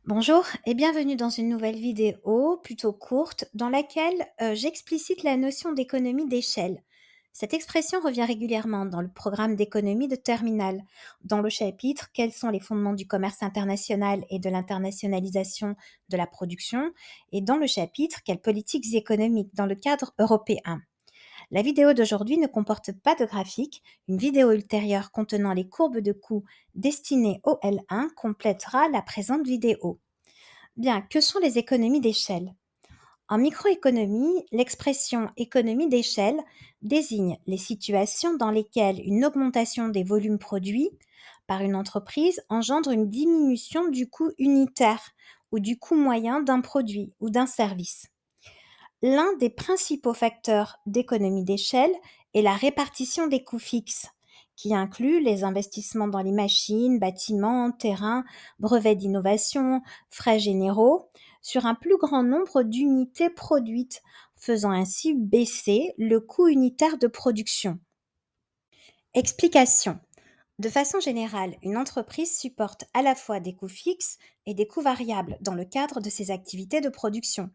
Bonjour et bienvenue dans une nouvelle vidéo plutôt courte dans laquelle j'explicite la notion d'économie d'échelle. Cette expression revient régulièrement dans le programme d'économie de terminale, dans le chapitre Quels sont les fondements du commerce international et de l'internationalisation de la production et dans le chapitre Quelles politiques économiques dans le cadre européen. La vidéo d'aujourd'hui ne comporte pas de graphique. Une vidéo ultérieure contenant les courbes de coûts destinées au L1 complétera la présente vidéo. Bien, que sont les économies d'échelle? En microéconomie, l'expression économie d'échelle désigne les situations dans lesquelles une augmentation des volumes produits par une entreprise engendre une diminution du coût unitaire ou du coût moyen d'un produit ou d'un service. L'un des principaux facteurs d'économie d'échelle est la répartition des coûts fixes, qui inclut les investissements dans les machines, bâtiments, terrains, brevets d'innovation, frais généraux, sur un plus grand nombre d'unités produites, faisant ainsi baisser le coût unitaire de production. Explication. De façon générale, une entreprise supporte à la fois des coûts fixes et des coûts variables dans le cadre de ses activités de production.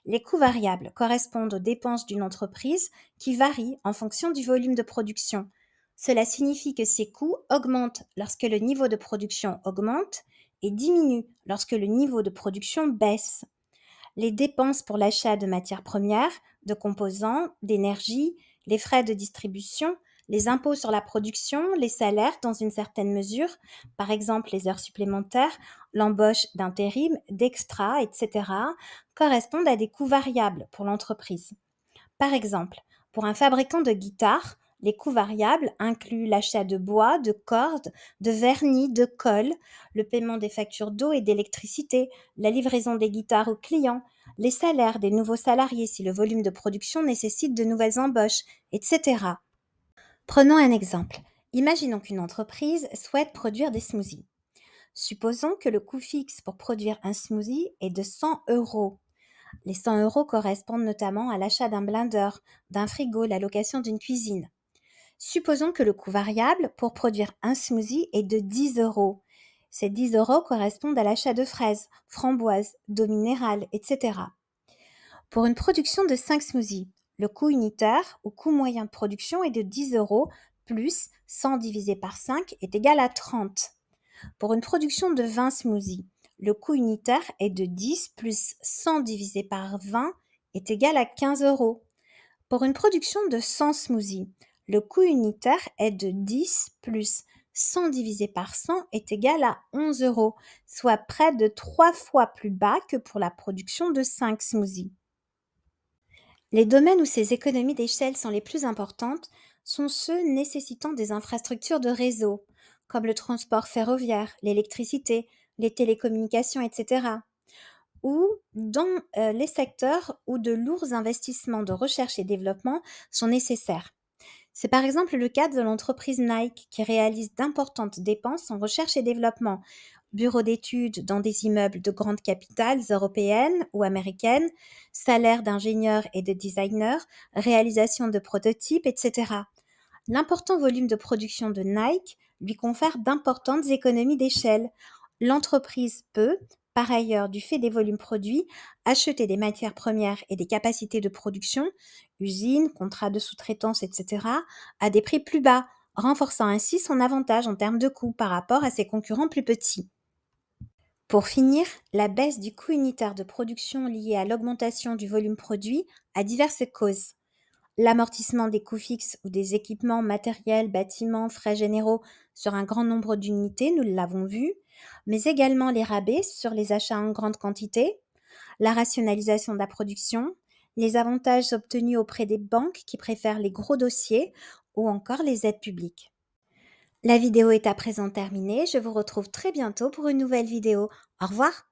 Les coûts variables correspondent aux dépenses d'une entreprise qui varient en fonction du volume de production. Cela signifie que ces coûts augmentent lorsque le niveau de production augmente et diminuent lorsque le niveau de production baisse. Les dépenses pour l'achat de matières premières, de composants, d'énergie, les frais de distribution, les impôts sur la production, les salaires dans une certaine mesure, par exemple les heures supplémentaires, l'embauche d'intérim, d'extra, etc., correspondent à des coûts variables pour l'entreprise. Par exemple, pour un fabricant de guitares, les coûts variables incluent l'achat de bois, de cordes, de vernis, de colle, le paiement des factures d'eau et d'électricité, la livraison des guitares aux clients, les salaires des nouveaux salariés si le volume de production nécessite de nouvelles embauches, etc. Prenons un exemple. Imaginons qu'une entreprise souhaite produire des smoothies. Supposons que le coût fixe pour produire un smoothie est de 100 euros. Les 100 euros correspondent notamment à l'achat d'un blender, d'un frigo, la location d'une cuisine. Supposons que le coût variable pour produire un smoothie est de 10 euros. Ces 10 euros correspondent à l'achat de fraises, framboises, d'eau minérale, etc. Pour une production de 5 smoothies, le coût unitaire ou coût moyen de production est de 10 euros plus 100 divisé par 5 est égal à 30. Pour une production de 20 smoothies, le coût unitaire est de 10 plus 100 divisé par 20 est égal à 15 euros. Pour une production de 100 smoothies, le coût unitaire est de 10 plus 100 divisé par 100 est égal à 11 euros, soit près de 3 fois plus bas que pour la production de 5 smoothies. Les domaines où ces économies d'échelle sont les plus importantes sont ceux nécessitant des infrastructures de réseau, comme le transport ferroviaire, l'électricité, les télécommunications, etc., ou dans les secteurs où de lourds investissements de recherche et développement sont nécessaires. C'est par exemple le cas de l'entreprise Nike qui réalise d'importantes dépenses en recherche et développement, bureaux d'études dans des immeubles de grandes capitales européennes ou américaines, salaires d'ingénieurs et de designers, réalisation de prototypes, etc. L'important volume de production de Nike lui confère d'importantes économies d'échelle. L'entreprise peut, par ailleurs, du fait des volumes produits, acheter des matières premières et des capacités de production, usines, contrats de sous-traitance, etc., à des prix plus bas, renforçant ainsi son avantage en termes de coûts par rapport à ses concurrents plus petits. Pour finir, la baisse du coût unitaire de production liée à l'augmentation du volume produit a diverses causes. L'amortissement des coûts fixes ou des équipements matériels, bâtiments, frais généraux sur un grand nombre d'unités, nous l'avons vu, mais également les rabais sur les achats en grande quantité, la rationalisation de la production, les avantages obtenus auprès des banques qui préfèrent les gros dossiers ou encore les aides publiques. La vidéo est à présent terminée, je vous retrouve très bientôt pour une nouvelle vidéo. Au revoir!